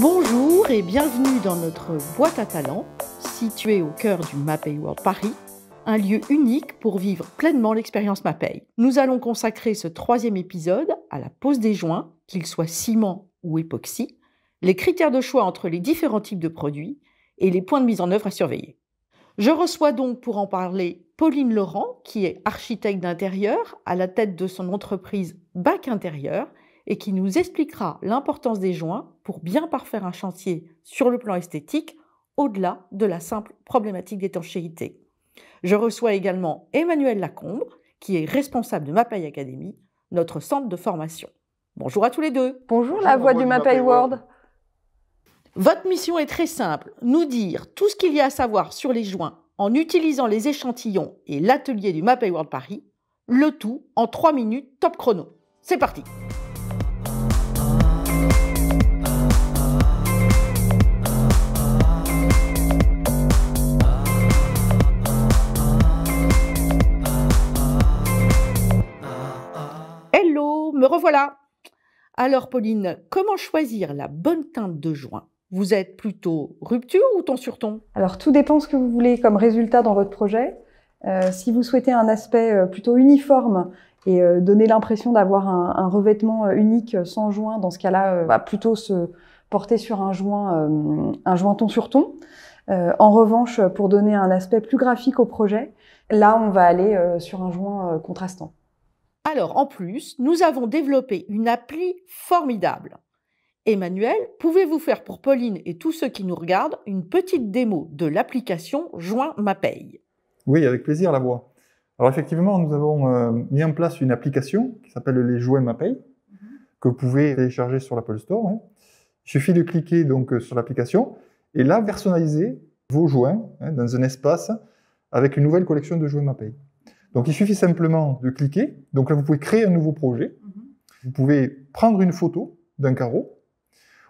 Bonjour et bienvenue dans notre boîte à talents, située au cœur du Mapei World Paris, un lieu unique pour vivre pleinement l'expérience Mapei. Nous allons consacrer ce 3e épisode à la pose des joints, qu'ils soient ciment ou époxy, les critères de choix entre les différents types de produits et les points de mise en œuvre à surveiller. Je reçois donc pour en parler Pauline Laurent, qui est architecte d'intérieur à la tête de son entreprise Bac Intérieur et qui nous expliquera l'importance des joints pour bien parfaire un chantier sur le plan esthétique, au-delà de la simple problématique d'étanchéité. Je reçois également Emmanuel Lacombe, qui est responsable de Mapei Academy, notre centre de formation. Bonjour à tous les deux. Bonjour, la voix du Mapei World. Votre mission est très simple, nous dire tout ce qu'il y a à savoir sur les joints en utilisant les échantillons et l'atelier du Mapei World Paris, le tout en 3 minutes top chrono. C'est parti. Hello, me revoilà. Alors Pauline, comment choisir la bonne teinte de joint? Vous êtes plutôt rupture ou ton sur ton? Alors tout dépend ce que vous voulez comme résultat dans votre projet. Si vous souhaitez un aspect plutôt uniforme et donner l'impression d'avoir un revêtement unique sans joint, dans ce cas-là, va plutôt se porter sur un joint ton sur ton. En revanche, pour donner un aspect plus graphique au projet, là on va aller sur un joint contrastant. Alors, en plus, nous avons développé une appli formidable. Emmanuel, pouvez-vous faire pour Pauline et tous ceux qui nous regardent une petite démo de l'application Joint Mapei? Oui, avec plaisir, la voix. Alors effectivement, nous avons mis en place une application qui s'appelle les Joints Mapei, que vous pouvez télécharger sur l'Apple Store. Il suffit de cliquer donc sur l'application et là, personnaliser vos joints dans un espace avec une nouvelle collection de Joints Mapei. Donc, il suffit simplement de cliquer. Donc là, vous pouvez créer un nouveau projet. Vous pouvez prendre une photo d'un carreau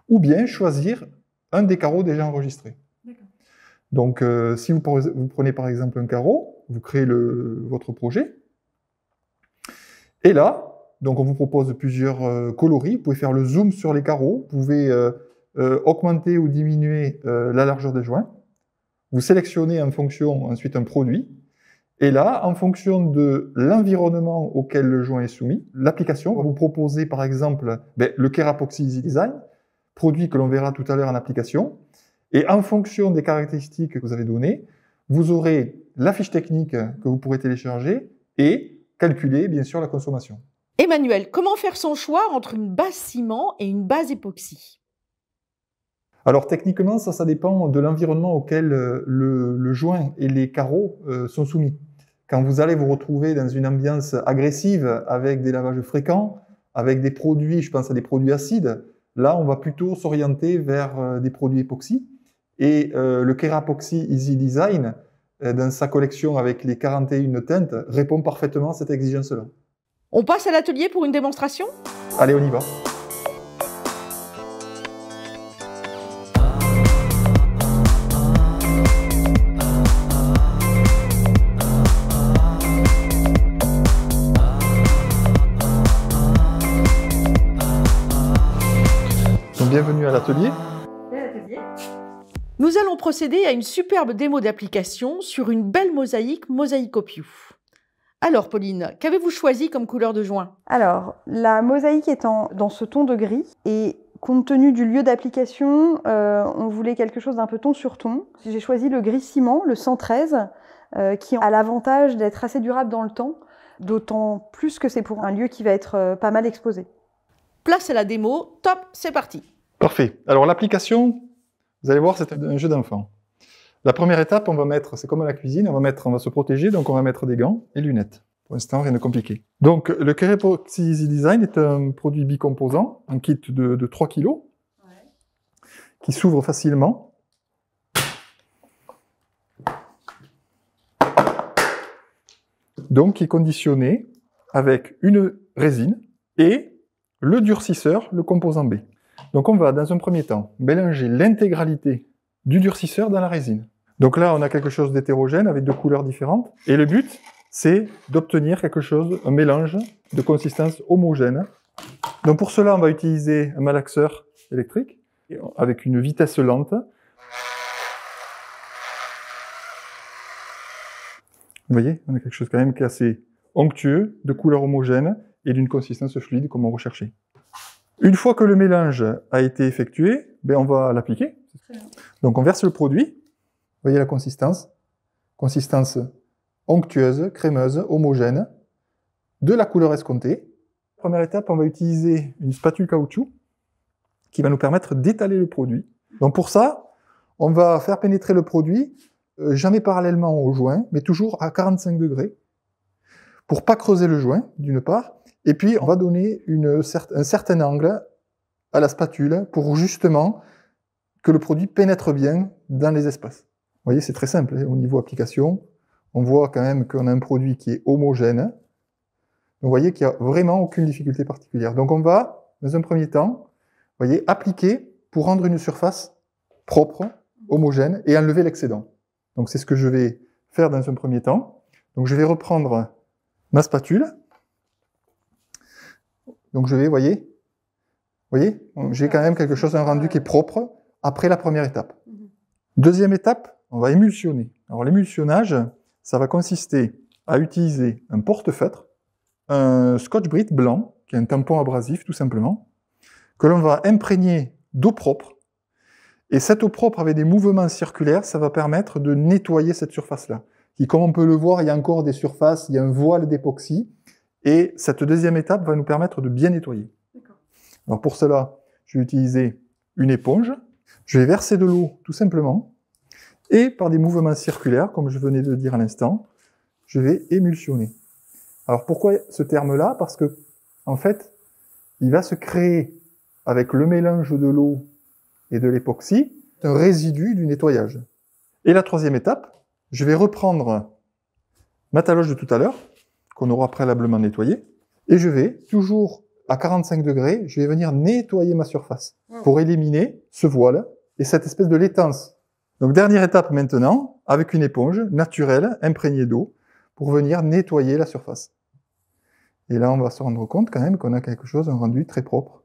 ou bien choisir un des carreaux déjà enregistrés. Donc, si vous prenez par exemple un carreau, vous créez votre projet. Et là, donc on vous propose plusieurs coloris. Vous pouvez faire le zoom sur les carreaux. Vous pouvez augmenter ou diminuer la largeur des joints. Vous sélectionnez en fonction ensuite un produit. Et là, en fonction de l'environnement auquel le joint est soumis, l'application va vous proposer par exemple le Kerapoxy Easy Design, produit que l'on verra tout à l'heure en application. Et en fonction des caractéristiques que vous avez données, vous aurez la fiche technique que vous pourrez télécharger et calculer bien sûr la consommation. Emmanuel, comment faire son choix entre une base ciment et une base époxy? Alors techniquement, ça dépend de l'environnement auquel le joint et les carreaux sont soumis. Quand vous allez vous retrouver dans une ambiance agressive avec des lavages fréquents, avec des produits, je pense à des produits acides, là on va plutôt s'orienter vers des produits époxy. Et le Kerapoxy Easy Design, dans sa collection avec les 41 teintes, répond parfaitement à cette exigence-là. On passe à l'atelier pour une démonstration? Allez, on y va. Bienvenue à l'atelier. Nous allons procéder à une superbe démo d'application sur une belle mosaïque Mosaicopiu. Alors Pauline, qu'avez-vous choisi comme couleur de joint? Alors, la mosaïque étant dans ce ton de gris et compte tenu du lieu d'application, on voulait quelque chose d'un peu ton sur ton. J'ai choisi le gris ciment, le 113, qui a l'avantage d'être assez durable dans le temps, d'autant plus que c'est pour un lieu qui va être pas mal exposé. Place à la démo, top, c'est parti. Parfait. Alors l'application, vous allez voir, c'est un jeu d'enfant. La première étape, c'est comme à la cuisine, on va se protéger, donc on va mettre des gants et lunettes. Pour l'instant, rien de compliqué. Donc le Kerapoxy Easy Design est un produit bicomposant, un kit de 3 kg, qui s'ouvre facilement. Donc qui est conditionné avec une résine et le durcisseur, le composant B. Donc on va, dans un premier temps, mélanger l'intégralité du durcisseur dans la résine. Donc là, on a quelque chose d'hétérogène avec 2 couleurs différentes. Et le but, c'est d'obtenir quelque chose, un mélange de consistance homogène. Donc pour cela, on va utiliser un malaxeur électrique. avec une vitesse lente. Vous voyez, on a quelque chose quand même qui est assez onctueux, de couleur homogène et d'une consistance fluide comme on recherchait. Une fois que le mélange a été effectué, ben on va l'appliquer. Donc on verse le produit. Vous voyez la consistance. Consistance onctueuse, crémeuse, homogène, de la couleur escomptée. Première étape, on va utiliser une spatule caoutchouc qui va nous permettre d'étaler le produit. Donc pour ça, on va faire pénétrer le produit jamais parallèlement au joint, mais toujours à 45 degrés, pour pas creuser le joint, d'une part, et puis on va donner un certain angle à la spatule pour justement que le produit pénètre bien dans les espaces. Vous voyez, c'est très simple, au niveau application, on voit quand même qu'on a un produit qui est homogène. Donc vous voyez qu'il n'y a vraiment aucune difficulté particulière. Donc on va, dans un premier temps, vous voyez, appliquer pour rendre une surface propre, homogène, et enlever l'excédent. Donc c'est ce que je vais faire dans un premier temps. Donc je vais reprendre ma spatule. Donc je vais, voyez, j'ai quand même quelque chose, un rendu qui est propre après la première étape. Deuxième étape, on va émulsionner. Alors l'émulsionnage, ça va consister à utiliser un porte-feutre, un Scotch-Brite blanc, qui est un tampon abrasif tout simplement, que l'on va imprégner d'eau propre. Et cette eau propre avec des mouvements circulaires, ça va permettre de nettoyer cette surface-là. Qui, comme on peut le voir, il y a encore des surfaces, il y a un voile d'époxy. Et cette deuxième étape va nous permettre de bien nettoyer. Alors pour cela, je vais utiliser une éponge. Je vais verser de l'eau tout simplement. Et par des mouvements circulaires, comme je venais de dire à l'instant, je vais émulsionner. Alors pourquoi ce terme-là? Parce que, en fait, il va se créer avec le mélange de l'eau et de l'époxy, un résidu du nettoyage. Et la troisième étape, je vais reprendre ma taloche de tout à l'heure, qu'on aura préalablement nettoyée, et je vais, toujours à 45 degrés, je vais venir nettoyer ma surface pour éliminer ce voile et cette espèce de laitance. Donc dernière étape maintenant, avec une éponge naturelle, imprégnée d'eau, pour venir nettoyer la surface. Et là, on va se rendre compte quand même qu'on a quelque chose, un rendu très propre.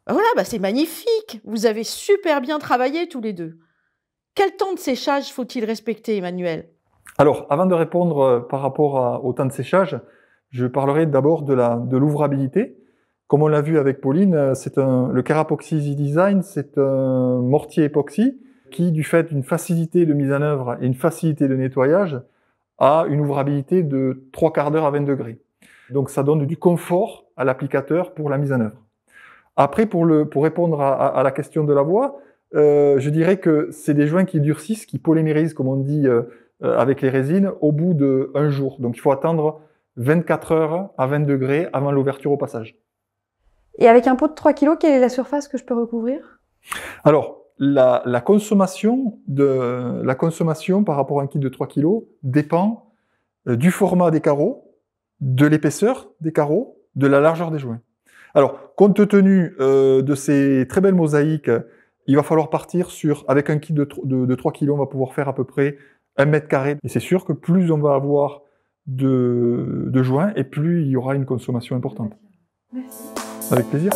Voilà, c'est magnifique. Vous avez super bien travaillé tous les deux. Quel temps de séchage faut-il respecter, Emmanuel? Alors, avant de répondre par rapport au temps de séchage, je parlerai d'abord de l'ouvrabilité. Comme on l'a vu avec Pauline, le Carapoxy Easy Design, c'est un mortier époxy qui, du fait d'une facilité de mise en œuvre et une facilité de nettoyage, a une ouvrabilité de 3/4 d'heure à 20 degrés. Donc ça donne du confort à l'applicateur pour la mise en œuvre. Après, pour répondre à la question de la voie, je dirais que c'est des joints qui durcissent, qui polymérisent, comme on dit avec les résines, au bout d'1 jour. Donc il faut attendre 24 heures à 20 degrés avant l'ouverture au passage. Et avec un pot de 3 kg, quelle est la surface que je peux recouvrir? Alors, la consommation par rapport à un kit de 3 kg dépend du format des carreaux, de l'épaisseur des carreaux, de la largeur des joints. Alors, compte tenu de ces très belles mosaïques, il va falloir partir avec un kit de 3 kg, on va pouvoir faire à peu près 1 mètre carré. Et c'est sûr que plus on va avoir de joints, et plus il y aura une consommation importante. Merci. Avec plaisir.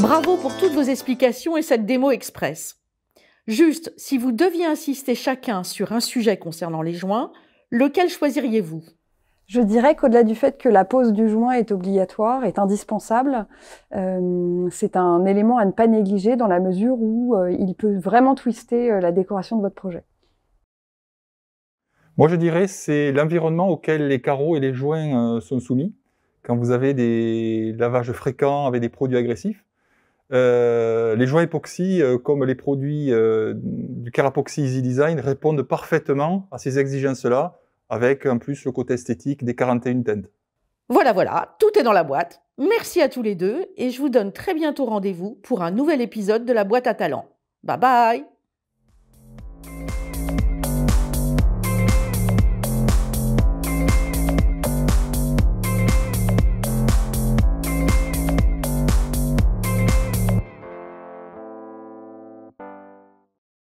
Bravo pour toutes vos explications et cette démo express. Juste, si vous deviez insister chacun sur un sujet concernant les joints, lequel choisiriez-vous? Je dirais qu'au-delà du fait que la pose du joint est obligatoire, est indispensable, c'est un élément à ne pas négliger dans la mesure où il peut vraiment twister la décoration de votre projet. Moi, je dirais c'est l'environnement auquel les carreaux et les joints sont soumis. Quand vous avez des lavages fréquents avec des produits agressifs, les joints époxy, comme les produits du Carapoxy Easy Design, répondent parfaitement à ces exigences-là, avec en plus le côté esthétique des 41 teintes. Voilà, tout est dans la boîte. Merci à tous les deux et je vous donne très bientôt rendez-vous pour un nouvel épisode de la boîte à talents. Bye bye!